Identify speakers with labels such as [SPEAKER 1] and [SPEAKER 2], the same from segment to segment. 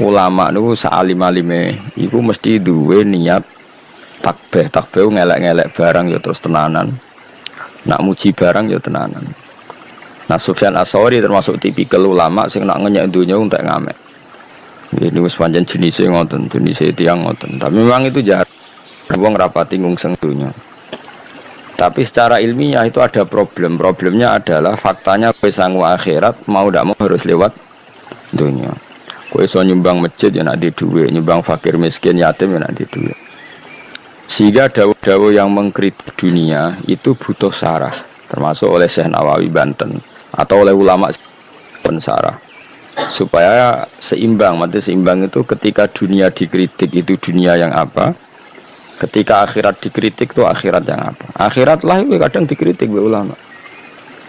[SPEAKER 1] ulama niku saalim-alime iku mesti duwe niat takbih ngelek-ngelek barang ya terus tenanan. Nak muji barang ya tenanan. Nah Sufyan Ats-Tsauri termasuk tipikal ulama sing nak ngenyek dunya untuk ngamek. Ini wis pancen jenise ngoten, jenise tiyang ngoten. Tapi memang itu jahat. Wong rapati ngungseng dunya. Tapi secara ilmiah itu ada problem. Problemnya adalah faktanya kowe sangu akhirat mau ndak mau harus lewat dunia. Kowe iso nyumbang masjid ya nak di duit, nyumbang fakir miskin yatim ya nak di duit. Sehingga dawuh-dawuh yang mengkritik dunia itu butuh sarah, termasuk oleh Syekh Nawawi Banten atau oleh ulama pensarah supaya seimbang. Maksudnya seimbang itu ketika dunia dikritik itu dunia yang apa? Ketika akhirat dikritik itu akhirat yang apa? Akhirat lah itu kadang dikritik oleh ulama.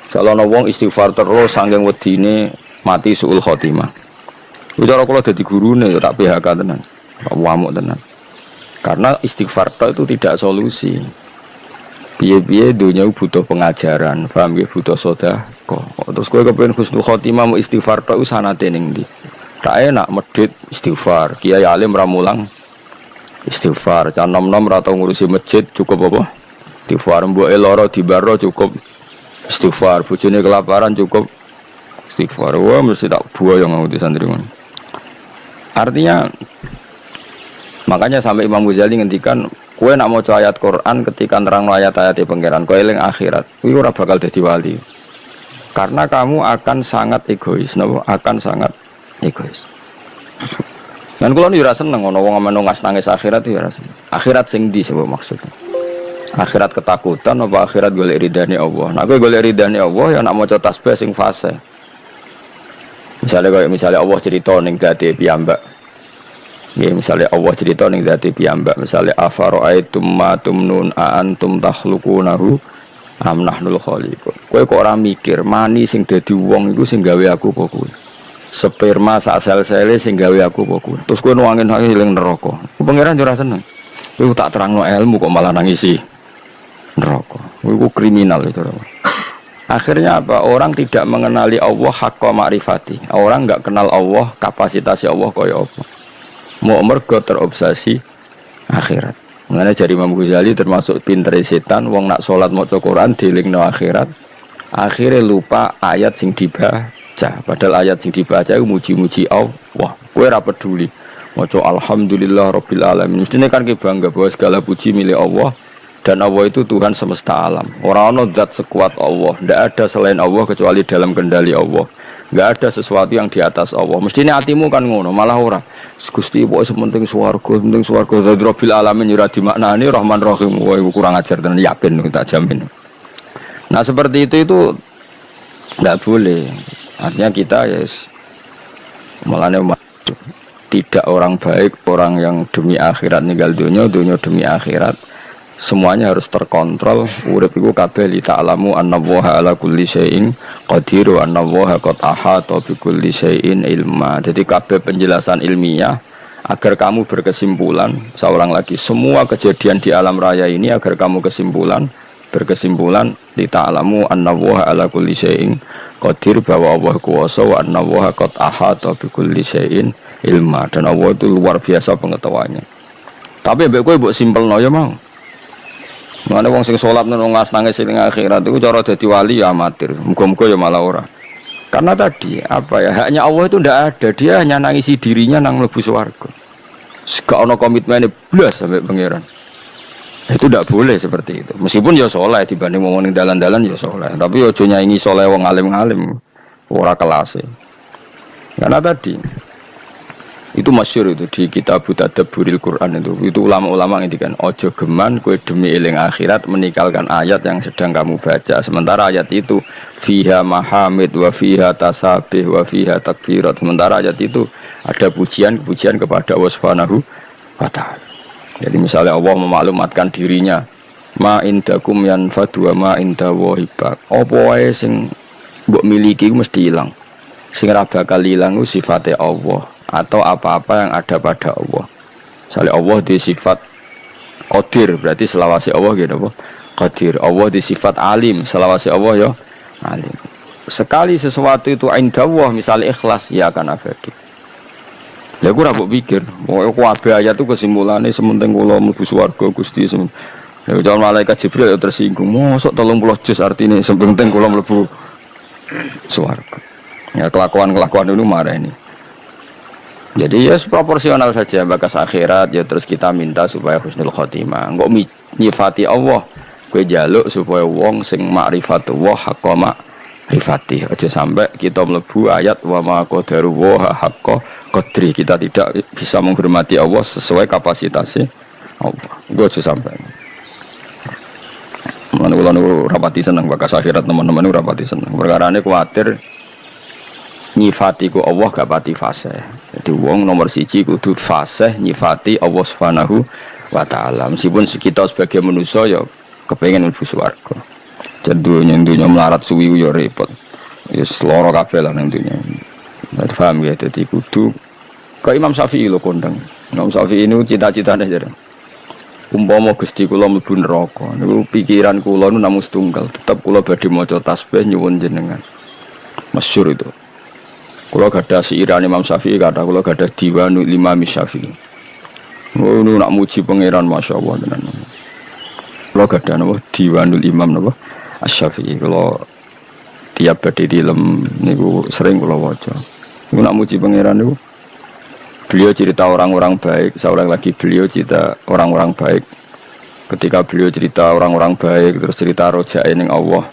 [SPEAKER 1] Kalau wong istighfar terus saking wedine mati suul khotimah. Udah kalau jadi gurune tak PHK tenan, wamuk tenan. Karena istighfar itu tidak solusi. Piye-piye dunia butuh pengajaran, paham ya, butuh sedekah. Terus kowe kepen husnul khotimah mau istighfar itu sanate ning ndi? Tak enak medhit istighfar, kiai alim ra mulang istighfar, can nom-nom ra tau ngurusi masjid cukup apa? Istighfar, mboke lara dibaro cukup istighfar, bojone kelaparan cukup istighfar. Wah mesti tak buah yang di santri ngono. Artinya makanya sampai Imam Ghazali ngendikan kowe nak maca ayat Quran ketika nerangno ayat-ayat pangeran kowe eling akhirat, kuwi ora bakal dadi wali. Karena kamu akan sangat egois, akan sangat egois. Dan kalau ni rasa seneng, orang menungas nangis akhirat itu rasa. Akhirat sing di sebab maksudnya. Akhirat ketakutan, apa akhirat golek ridane Allah. Nah, gue golek ridane Allah, ya nak mau coba tasbih sing fase. Misalnya Allah cerita ning dadi piyambak. Ya, misalnya Allah cerita ning dadi piyambak. Misalnya afara'aitum ma tumnun a antum takhluqunahu am nahnul khaliqun. Kowe kok ora mikir mani sing dadi wong iku sing gawe aku apa kowe? Sperma sak sel-sele sing gawe aku apa kuwi. Terus kowe nuangin hak eling neraka. Ku pangeran yo ora seneng. Kowe tak terangno ilmu kok malah nangisi neraka. Kowe kriminal itu. Akhirnya apa? Orang tidak mengenali Allah haqqa ma'rifati. Orang enggak kenal Allah, kapasitas Allah kaya apa. Mau mergo terobsesi akhirat. Mengenai jari Imam Ghazali termasuk pintere setan wong nak salat maca Quran dielingno akhirat. Akhirnya lupa ayat sing dibaca. Padahal ayat yang dibaca itu muji-muji Allah. Kowe ora peduli. Maca alhamdulillah rabbil alamin. Mestine kan ki bangga bahwa segala puji milik Allah dan Allah itu Tuhan semesta alam. Ora ana zat sekuat Allah, ndak ada selain Allah kecuali dalam kendali Allah. Enggak ada sesuatu yang di atas Allah. Mestine atimu kan ngono, malah ora. Gusti pokoke sementing swarga, zat rabbil alamin ora dimaknani Rahman Rahim. Wah, kurang ajar tenan yakin tak jamin. Nah, seperti itu enggak boleh. Artinya kita yes, malahnya tidak orang baik, orang yang demi akhirat ninggal dunia demi akhirat, semuanya harus terkontrol. Urip iku kabeh li ta'lamu annallaha ala kulli syai'in qadir wa annallaha qad ahata bi kulli syai'in ilma. Jadi kabeh penjelasan ilmiah agar kamu berkesimpulan, seorang lagi semua kejadian di alam raya ini agar kamu berkesimpulan li ta'lamu annallaha ala kulli syai'in qadir, bahwa Allah kuwasa wa annallaha qad ahata bi kulli syai'in ilma, dan Allah itu luar biasa pengetahuannya. Tapi mbek kowe mbok simpelno ya mau. Mane wong sing salat nang nangis ning akhirat iku cara dadi wali ya amatir. Muga-muga ya malah ora. Karena tadi apa ya, haknya Allah itu ndak ada, dia hanya nangisi dirinya nang mlebu swarga. Gak ono komitmene blas sampai pangeran. Itu tidak boleh seperti itu. Meskipun ya soleh dibanding ngomong ning dalan-dalan ya soleh, tapi ojo nyaingi soleh wong alim-alim ora kelas. Karena tadi itu masyhur itu di kitab Tadabburil Quran itu ulama-ulama ngendikan ojo geman kowe demi eling akhirat meninggalkan ayat yang sedang kamu baca, sementara ayat itu fiha mahamid wa fiha tasabih wa fiha takbirat. Sementara ayat itu ada pujian-pujian kepada Allah Subhanahu wa taala. Jadi misalnya Allah memaklumatkan dirinya, ma indakum yanfadu wa ma inda wahibak. Apa wae sing mbok miliki mesti hilang. Sing ora bakal hilang itu sifatnya Allah atau apa-apa yang ada pada Allah. Misalnya Allah di sifat qadir, berarti selawase Allah gitu apa? Qadir. Allah di sifat alim, selawase Allah ya alim. Sekali sesuatu itu inda Allah, misalnya ikhlas, ya akan abadi. Lah aku ora mbok pikir, pokoke kabeh ayat itu kesimpulannya sementing kula mlebu swarga Gusti sementing. Ya jangan malaikat Jibril ya tersinggung. Mosok 30 juz artine sementing kula mlebu swarga. Ya kelakuan-kelakuan itu marah ini. Jadi ya proporsional saja bakas akhirat ya terus kita minta supaya husnul khotimah. Engko nyifati Allah kowe njaluk supaya wong sing ma'rifatullah haqqa ma'rifati. Aja sampai kita mlebu ayat wa ma qadaru wa haqqa qadri. Kita tidak bisa menghormati Allah sesuai kapasitasnya Allah. Gue aja sampai. Mana kula niku rapati seneng bakas akhirat teman-teman niku rapati seneng. Perkarane kuwatir nyifati ku Allah gak pati fasih. Jadi wong nomor siji kudu fasih nyifati Allah Subhanahu wa taala. Meskipun kita sebagai manusia ya kepengin mlebu swarga. Dunya melarat suwi yo repot. Ya seloro kabeh lah nang dunya. Paham ya, dadi kudu kaya Imam Syafi'i lho kondang. Imam Syafi'i ini cita-citane jare. Umpama Gusti kula mlebu neraka, niku pikiran kula nu namung setunggal, tetep kula badhe maca tasbih nyuwun jenengan. Masyhur itu. Kula gadah siiran Imam Syafi'i, kata kula gadah Diwanul Imam Syafi'i. Ngono nak muji pangeran masyaallah tenan. Kula gadah napa Diwanul Imam napa Asy-Syafi'i. Kula tiap badhe dilem niku sering kula waca. Niku nak muji pangeran niku beliau cerita orang-orang baik, seorang lagi beliau cerita orang-orang baik. Ketika beliau cerita orang-orang baik, terus cerita rojae ning Allah.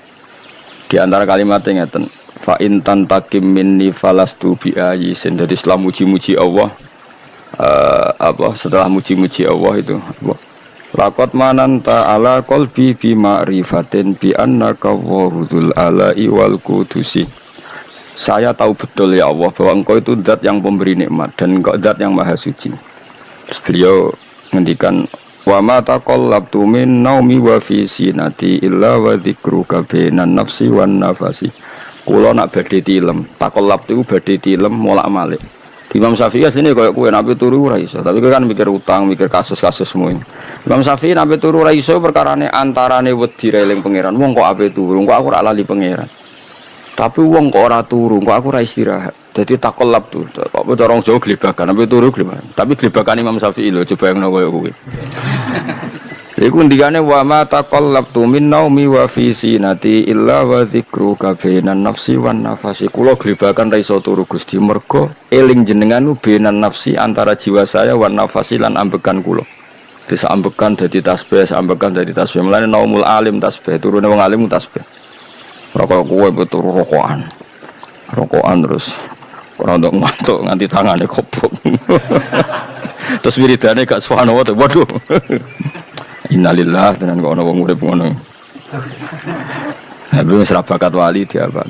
[SPEAKER 1] Di antara kalimatnya ngeten, fa in tantakim minni falastu bi ayyin. Dari setelah muji-muji Allah setelah muji-muji Allah itu laqad mananta ala qalbi bi ma'rifatin bi annaka wahudul ala'i wal qudusi. Saya tahu betul ya Allah bahwa engkau itu zat yang pemberi nikmat dan engkau zat yang maha suci. Terus beliau ngendikan wa ma taqallabtu min naumi wa fi sinati illa wa dzikruka bainan nafsi wan nafasi. Kula nak badhe tilem, taqallabtu badhe tilem molak-malik. Imam Syafi'i asline koyo kowe nabi turu ora iso, tapi kowe kan mikir utang, mikir kasus-kasusmu. Imam Syafi'i nabi turu ora iso perkarane antarane wedi eling pangeran. Wong kok ape turu, kok aku ora lali pangeran. Tapi wong kok ora turu, kok aku ora istirahat. Dadi taqallab tuh. Kok orang Jawa glebakan, nabi turu glebakan. Tapi glebakan Imam Syafi'i lho, coba yang koyo kowe. Iku ndikane wa ma taqallabtu min naumi wa fi sinati illa wa dzikruka bainan nafsi wan nafasi. Kula glebakan ra iso turu Gusti mergo eling jenengan bainan nafsi antara jiwa saya wan nafasi lan ambekan kula. Bisa ambekan dadi tasbih, ambekan dadi tasbih. Mulane naumul alim tasbih, turune wong alim tasbih. Rokok kowe turu rokokan. Rokokan terus ora ndok ngantuk nganti tangane kopok. Terus wiridane gak subhanallah. Waduh. Innalillah tenan kok ana wong urip ngono. Tapi wis ra bakat wali diapa.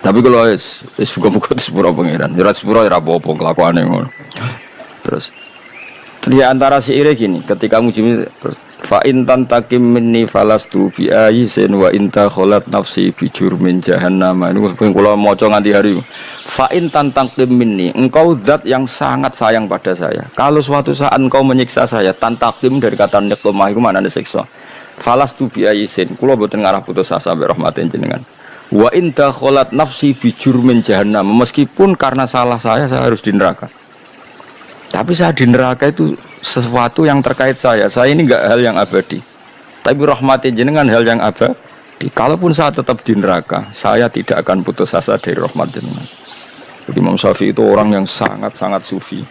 [SPEAKER 1] Tapi kalau wis muga-muga sepuro pangeran. Ya sepuro ora apa-apa kelakuane ngono. Terus di antara syair gini, ketika muji fa in tantakim minni falastu bi ayyin wa inta khalat nafsi bi jurmin jahannam. Ini kula maca nganti hari. Fa in tantakim minni, engkau zat yang sangat sayang pada saya. Kalau suatu saat engkau menyiksa saya, tantakim dari kata niqmah iku maknane siksa. Falastu bi ayyin, kula boten ngarah putus asa mbek rahmatin jenengan. Wa inta khalat nafsi bi jurmin jahannam. Meskipun karena salah saya harus di neraka. Tapi saya di neraka itu sesuatu yang terkait saya. Saya ini enggak hal yang abadi. Tapi rahmatin jenengan hal yang abadi. Kalaupun saya tetap di neraka, saya tidak akan putus asa dari rahmat jenengan. Jadi Imam Syafi'i itu orang yang sangat-sangat sufi.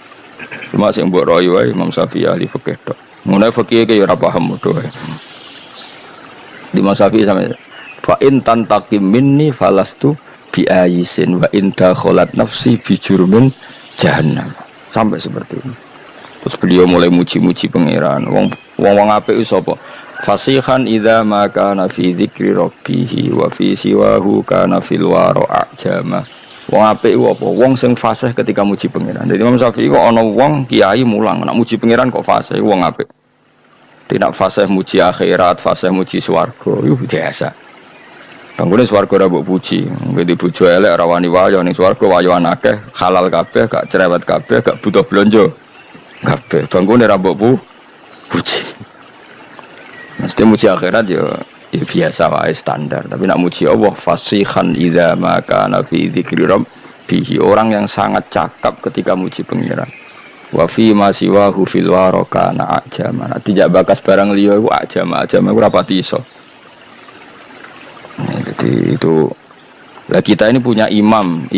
[SPEAKER 1] Cuma sing mbok roy wae Imam Syafi'i ahli fikih tok. Mulai fikih ke ora paham doe. Di Imam Syafi'i sampe fa in tantaqim minni falastu bi ayyin wa in dakhalat nafsi bi jurmin jahannam. Sampai seperti ini. Terus beliau mulai muji-muji pangeran. Wong apik sapa? Fasihan idza ma kana fi dzikri rabbih wa fi siwahu kana fil wara' jama. Wong apik ku apa? Wong sing fasih ketika muji pangeran. Jadi Imam Syafi'i kok ana wong kiai mulang nak muji pangeran kok fasih wong apik. Tidak fasih muji akhirat, fasih muji swarga, itu biasa. Bangunnya swarga ora mbok puji. Ngene bojo elek ora wani wayo ning swarga wayoan akeh, halal kabeh, gak cerewet kabeh, gak butuh blonjo. Kabeh bangunnya ora mbok puji. Mesti muji akhirat ya biasa wae standar, tapi nak muji Allah fasihan idza ma kana fi dzikri rabb bihi, orang yang sangat cakap ketika muji pengiran. Wa fi ma siwahu fil waraka na ajama. Tidak bakas barang liya iku ajama iku rapati iso. Nah, jadi itu lah kita ini punya imam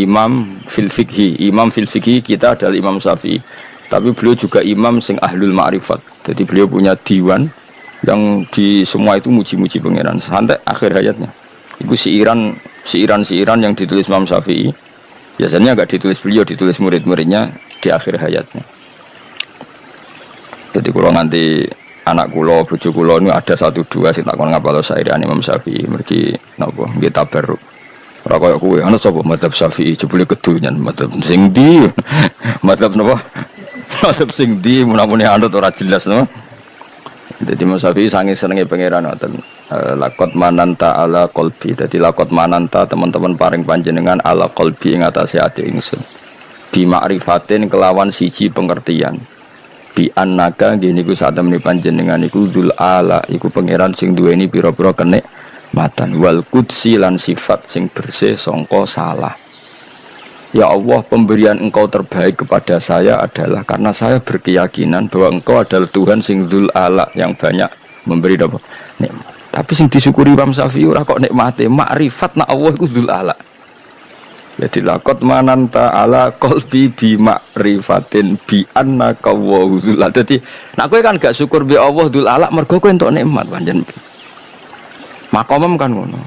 [SPEAKER 1] fil fikhi kita adalah Imam Syafi'i. Tapi beliau juga imam sing ahlul ma'rifat. Jadi beliau punya diwan yang di semua itu muji-muji pangeran sampai akhir hayatnya. Itu siiran yang ditulis Imam Syafi'i. Biasanya enggak ditulis beliau, ditulis murid-muridnya di akhir hayatnya. Jadi kalau nanti anak kula, bojo kula ini ada 1-2 sing takon ngapalo sairan Imam Syafi'i, mergi napa nggih tabarruk. Ora kaya kowe, ana sapa mazhab Syafi'i jebule kedunyan mazhab sing ndi? Mazhab napa? Mazhab sing ndi mun-mune anut ora jelas no. Jadi Imam Syafi'i sange senenge pangeran ngoten. Laqad mananta ala qalbi. Dadi laqad mananta teman-teman paring panjenengan ala qalbi ing atase ati ingsun. Bi ma'rifatin kelawan siji pengertian. Bi annaka ngene iku sak temene panjenengan iku dzul ala iku pangeran sing duweni pira-pira kenikmatan wal qudsi lan sifat sing bersih sangka salah. Ya Allah, pemberian engkau terbaik kepada saya adalah karena saya berkeyakinan bahwa engkau adalah Tuhan sing dzul ala yang banyak memberi nikmat. Tapi sing disyukuri Imam Syafi'i ora kok nikmate, makrifat nak Allah iku dzul ala. Jadi laqad mananta ala qalbi bi ma'rifatin bi annaka wa dzul ala. Dadi nek kowe kan gak syukur bi Allah dzul ala mergo kowe entuk nikmat pancen. Makomem kan ngono.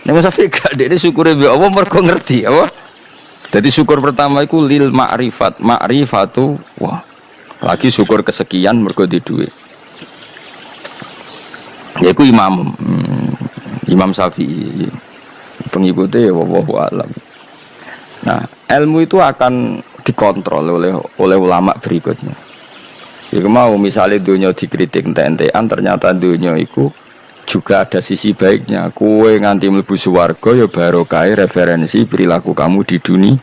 [SPEAKER 1] Nek Syafi'i gak dene syukure bi Allah mergo ngerti apa? Jadi syukur pertama itu lil ma'rifatu wah. Lagi syukur kesekian mergo di duit. Yaiku Imam Syafi'i. Pengikutnya wallahu a'lam. Nah, ilmu itu akan dikontrol oleh ulama berikutnya. Jadi mau misalnya dunia dikritik ente-entean ternyata dunia itu juga ada sisi baiknya. Kue nganti mlebu swarga ya barokah referensi perilaku kamu di dunia.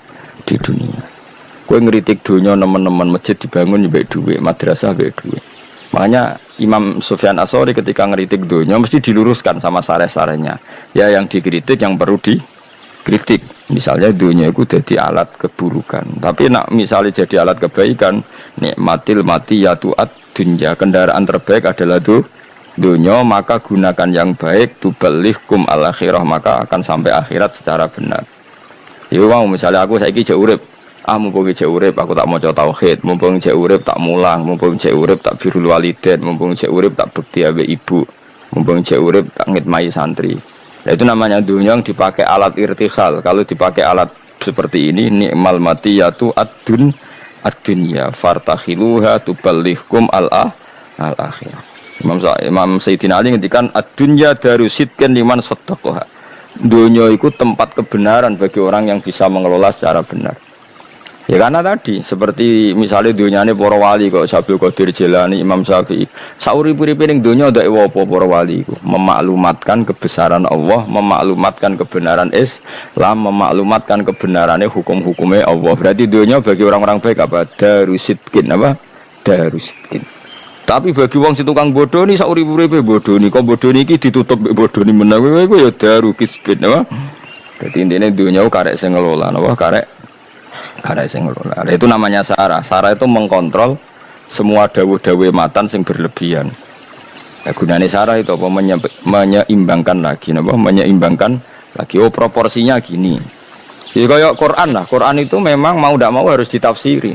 [SPEAKER 1] Kue ngeritik dunia nemen-nemen masjid dibangun ya baik duit, madrasah baik duit. Makanya Imam Sufyan Ats-Tsauri ketika ngeritik dunia mesti diluruskan sama sare-sarenya. Ya yang dikritik yang perlu dikritik. Misalnya dunia itu jadi alat keburukan. Tapi nak misalnya jadi alat kebaikan, nikmatil matiyatu ad-dunya, kendaraan terbaik adalah dunia, maka gunakan yang baik tuballighkum al-akhirah, maka akan sampai akhirat secara benar. Ya mau misalnya aku saiki jek urip, mumpung jek urip aku tak maca tauhid, mumpung jek urip tak mulang, mumpung jek urip tak birrul walidain, mumpung jek urip tak bekti ambek ibu, mumpung jek urip tak ngitmai santri. Nah, itu namanya dunia yang dipakai alat irtikhal. Kalau dipakai alat seperti ini, ni'mal matiyatu ad-dunya fartakhiluha tuballighkum al-akhirah. Imam Sayyidina Ali ngendikan ad-dunya darusidkan liman saddaqaha. Dunia itu tempat kebenaran bagi orang yang bisa mengelola secara benar. Ya karena tadi seperti misalnya dunyane para wali kok Syabul Qadir Jilani, Imam Syafi'i. Saurip-uripe ning dunya ndak apa para wali iku, memaklumatkan kebesaran Allah, memaklumatkan kebenaran Islam, memaklumatkan kebenarane hukum-hukumnya Allah. Berarti dunia bagi orang-orang baik apa? Darusidkin apa? Darusidkin. Tapi bagi wong si tukang bodoh ni saurip-uripe bodoh ni, kok bodoh ni iki ditutup bodoh ni menawa kowe ya daru kisbin apa? Dadi intine dunya karek sing ngelola napa karek sing ngelola. Itu namanya sarah. Sarah itu mengkontrol semua dawuh-dawuh matan sing berlebihan. Nah, gunane sarah itu apa? Menyeimbangkan lagi napa? Menyeimbangkan lagi proporsinya gini. Jadi kayak Quran lah. Quran itu memang mau tidak mau harus ditafsiri.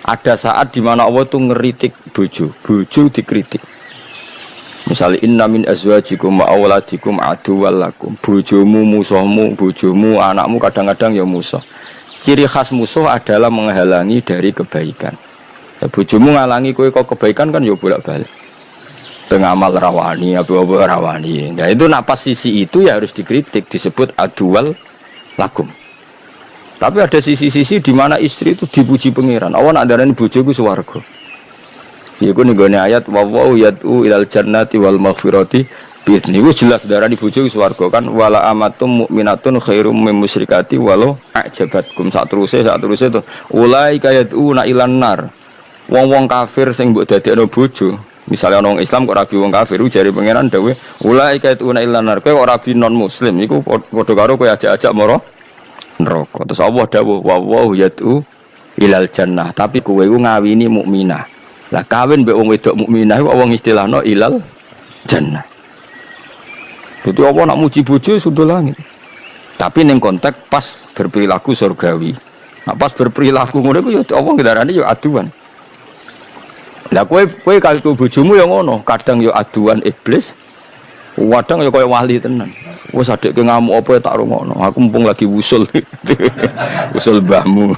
[SPEAKER 1] Ada saat di mana Allah tuh ngeritik bojo dikritik. Misalnya inna min azwajikum wa auladikum aduwwal lakum. Bojomu musuhmu, bojomu anakmu kadang-kadang ya musuh. Ciri khas musuh adalah menghalangi dari kebaikan. Ya, bojomu ngalangi kowe kok kebaikan kan ya bolak-balik. Pengamal rawani apa rawani. Nah itu nak pas sisi itu ya harus dikritik, disebut aduwwal lakum. Tapi ada sisi-sisi di mana istri itu dipuji pangeran. Awan andarane bojoku swarga. Iku ning ayat wa yad'u ilal jannati wal maghfirati bi'izni. Wis jelas darani bojoku swarga kan wala amatum mukminatun khairum mim musyrikati walau ajabatkum. Sak teruse to ulai kayad'una ilan nar. Wong-wong kafir sing mbok dadekno bojo. Misalnya orang Islam kok rabi wong kafir jare pangeran dawuh ulai kayad'una ilan nar. Kowe kok rabi non muslim iku padha karo kowe ajak-ajak neraka. Terus Allah dawuh wa yad'u ilal jannah, tapi kowe iku ngawini mukminah. Lah kawin mbek wong wedok mukminah iku wong istilahno ilal jannah. Itu apa nak muji bojo sundul langit. Tapi ning konteks pas berperilaku surgawi. Nah pas berperilaku ngono iku ya apa ngendarani ya aduan. Lah kowe karo bojomu ya ngono, kadang ya aduan iblis, kadang ya koyo wali tenan. Wes adekke ngamuk apa ya tak rungokno. Aku mumpung lagi wusul. Wusul mbahmu.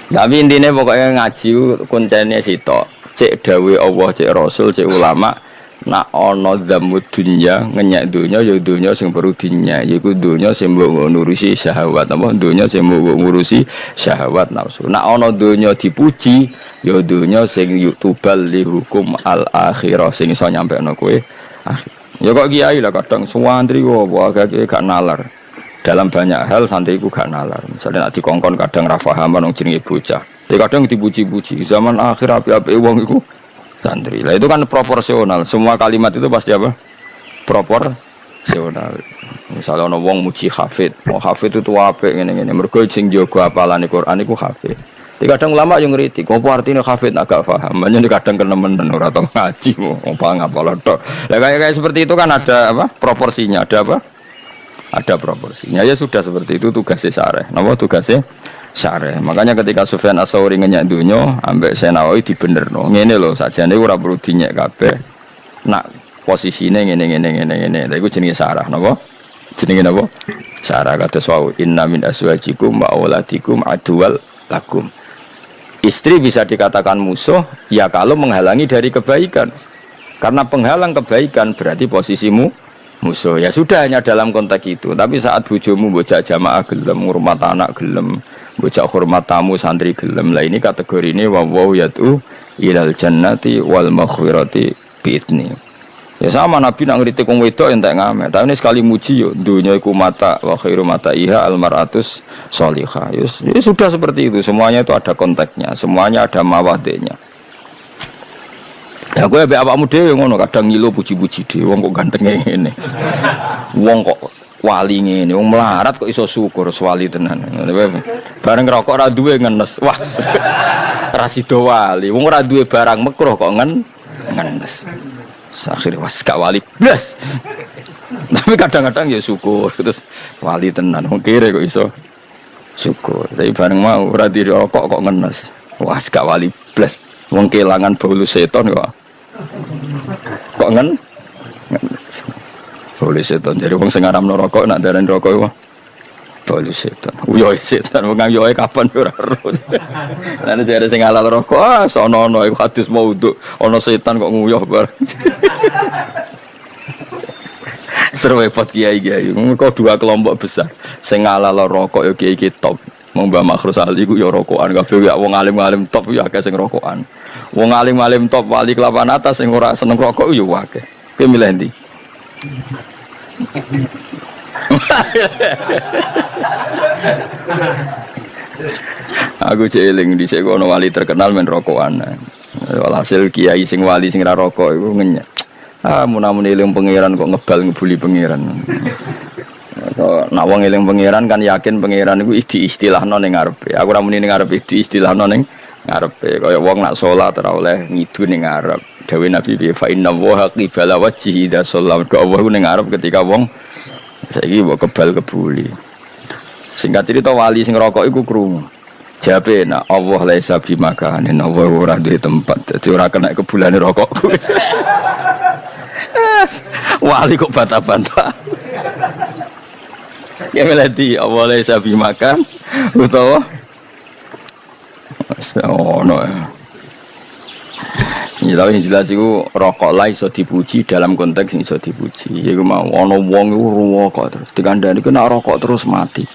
[SPEAKER 1] Tapi intinya pokoknya ngaji kuncene sitok. Cek dawe Allah, cek Rasul, cek ulama. Nak ana dzamud dunya ngenyak dunya ya dunya sing perlu dinyak. Yaiku dunya sing mbok ngurusi syahwat apa dunya sing mbok ngurusi syahwat nafsu. Nak ana dunya dipuji ya dunya sing yutubal li hukum al akhirah sing iso nyampekno kowe. Ya kok kiai lah kadang suwantri kok agak gak nalar. Dalam banyak hal santriku gak nalar. Misalnya nak dikongkon kadang ra paham nang jenenge bocah. Ya kadang dipuji-puji. Zaman akhir api-api wong iku santri. Lah itu kan proporsional. Semua kalimat itu pasti apa? Proporsional. Misalnya ana wong muji hafid. Wong hafid itu apik ngene-ngene. Mergo sing jaga hafalane Quran iku hafid. Kadang ulama yang ngritik, apa artinya hafid agak paham. Banyak kadang kenemen ora tau ngaji wong ngapal tok. Lah kayak seperti itu kan ada apa? Proporsinya, ada apa? Ada proporsinya. Ya sudah seperti itu tugasnya syareh. Napa tugasnya syareh. Makanya ketika Sufyan Ats-Tsauri ngenyak dunyo ambek Senawi dibenerno. Ngene lho, sakjane ora perlu dinyek kabeh. Nak posisine ngene. Lha iku jenenge syarah napa? Jenenge napa? Syarah kados wau inna min azwajikum wa auladikum aduwal lakum. Istri bisa dikatakan musuh ya kalau menghalangi dari kebaikan. Karena penghalang kebaikan berarti posisimu musuh. Ya sudah hanya dalam konteks itu. Tapi saat bojomu bocah jamaah gelem, ngurmat anak gelem, bocah hormat tamu santri gelem. Lah ini kategori ini wa yad'u ilal jannati wal maghfirati bi'idni. Ya sama Nabi nak ngritik wong wedok entek ngamet. Tapi ini sekali muji yo dunya iku mata wa khairu mata iha al mar'atus sholihah. Ya sudah seperti itu. Semuanya itu ada konteksnya, semuanya ada mawadihnya. Ya kowe mbek awakmu dhewe ngono kadang ngilo puji-puji dhewe wong kok ganteng ngene. Wong kok wali ngene, wong melarat kok iso syukur wali tenan. Bareng rokok ora duwe ngenes. Wah. Ra sida wali. Wong ora duwe barang mekruh kok ngenes. Akhirnya was gak wali blas. Tapi kadang-kadang ya syukur terus wali tenan. Wong kere kok iso syukur. Tapi bareng mau ora dirokok kok ngenes. Wah gak wali blas. Wong kelangan bolu seton kok. Kok ngenes. Bolu seton. Jadi wong sing ngaramno rokok nak darani rokok wae. Bolu seton. Uyoe seton wong yoe kapan ora ero. Lah nek jare sing halal rokok sono-ono iku hadis maudhu. Ana setan kok nguyuh bareng. Seru repot kiai-kiai. Kok dua kelompok besar. Sing halal rokok ya kiai top. Mbah Makhrus Ali ku ya rokokan kabeh ya wong alim-alim top ya akeh sing rokokan. Wong alim-alim top wali kelapan atas sing ora seneng rokok ya akeh. Kowe milih ndi? Aku jeeling dhisik ono wali terkenal men rokokan. Walhasil kiai sing wali sing ora rokok iku ngenyek. Mun-mun eling pangeran kok ngebal ngebuli pangeran. Nak wong eling pangeran kan yakin pangeran iku istilahno ning ngarepe. Aku ora muni ning ngarepe istilahno ning ngarepe. Kaya wong nak salat ora oleh ngidu ning ngarep. Dawe Nabi fa inna wa qibala wajhi idza sallam. Kok Allah ning ngarep ketika wong saiki mbok kebal kebuli. Singkat cerita wali sing rokok iku krungu. Jabe nak Allah laisa bimakanin Allah ora duwe tempat. Dadi ora kena kebulane rokokku. Wali kok bantah-bantah. Ya melati Allah laisa bimakan utawa ono. Ya tapi jelas iku rokok lah iso dipuji dalam konteks iso dipuji. Iku mau ana wong iku rokok terus dikandani kena rokok terus mati.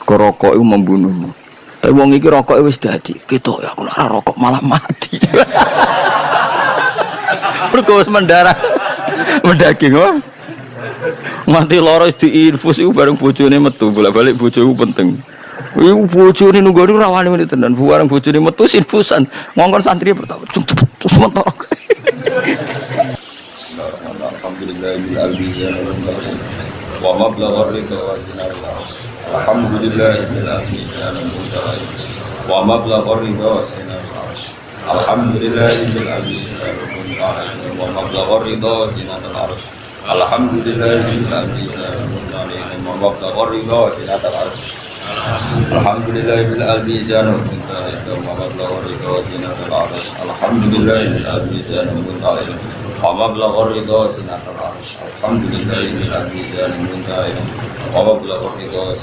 [SPEAKER 1] Rokok itu membunuhmu. Tapi wong iki rokok wis dadi ketok ya aku ora rokok malah mati. Mergo wis mendarah mendaging wae. Mati loro diinfus iku bareng bojone metu, bolak-balik bojoku penting. Iku bojone nunggone ora wani meneh tenan, bareng bojone metu infusan. Ngongkon santri pertama terus mentok. Alhamdulillah wa mablaghar ridha wa zinal arsh. Alhamdulillahil mizan al-mutawai wa mablaghar ridha wa zinal arsh. Alhamdulillahil mizan al-mutawai wa mablaghar ridha wa zinal arsh. Alhamdulillahil mizan al-mutawai wa mablaghar ridha wa zinal arsh. Alhamdulillahil mizan al-mutawai wa mablaghar ridha wa zinal arsh. Alhamdulillahil mizan al-mutawai wa mablaghar ridha wa zinal arsh. Alhamdulillahil mizan al-mutawai wa mablaghar ridha wa